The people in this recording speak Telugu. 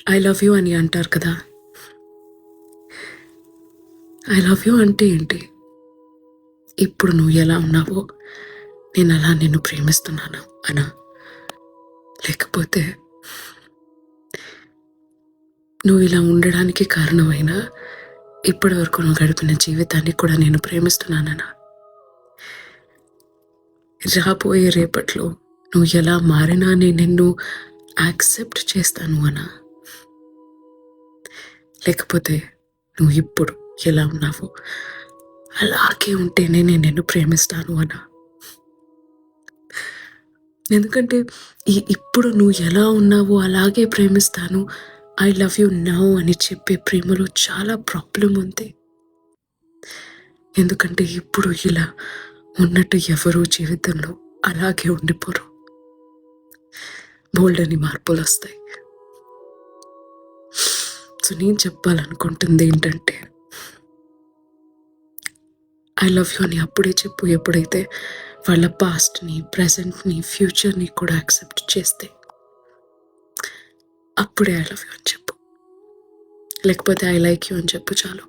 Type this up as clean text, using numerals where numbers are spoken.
ఐ లవ్ యూ అని అంటారు కదా. ఐ లవ్ యూ అంటే ఏంటి? ఇప్పుడు నువ్వు ఎలా ఉన్నావో నేను అలా నిన్ను ప్రేమిస్తున్నాను అనా? లేకపోతే నువ్వు ఇలా ఉండడానికి కారణమైన ఇప్పటి వరకు నువ్వు గడిపిన జీవితాన్ని కూడా నేను ప్రేమిస్తున్నాననా? రాబోయే రేపట్లో నువ్వు ఎలా మారినా నేను నిన్ను యాక్సెప్ట్ చేస్తాను అనా? లేకపోతే నువ్వు ఇప్పుడు ఎలా ఉన్నావో అలాగే ఉంటేనే నేను నిన్ను ప్రేమిస్తాను అనా? ఎందుకంటే ఇప్పుడు నువ్వు ఎలా ఉన్నావో అలాగే ప్రేమిస్తాను, ఐ లవ్ యూ నౌ అని చెప్పే ప్రేమలో చాలా ప్రాబ్లం ఉంది. ఎందుకంటే ఇప్పుడు ఇలా ఉన్నట్టు ఎవరూ జీవితంలో అలాగే ఉండిపోరు. బోల్డని మార్పులు వస్తాయి. సో నేను చెప్పాలనుకుంటుంది ఏంటంటే, ఐ లవ్ యూ అని అప్పుడే చెప్పు. ఎప్పుడైతే వాళ్ళ పాస్ట్ని, ప్రజెంట్ని, ఫ్యూచర్ని కూడా యాక్సెప్ట్ చేస్తే అప్పుడే ఐ లవ్ యూ అని చెప్పు. లేకపోతే ఐ లైక్ యూ అని చెప్పు చాలు.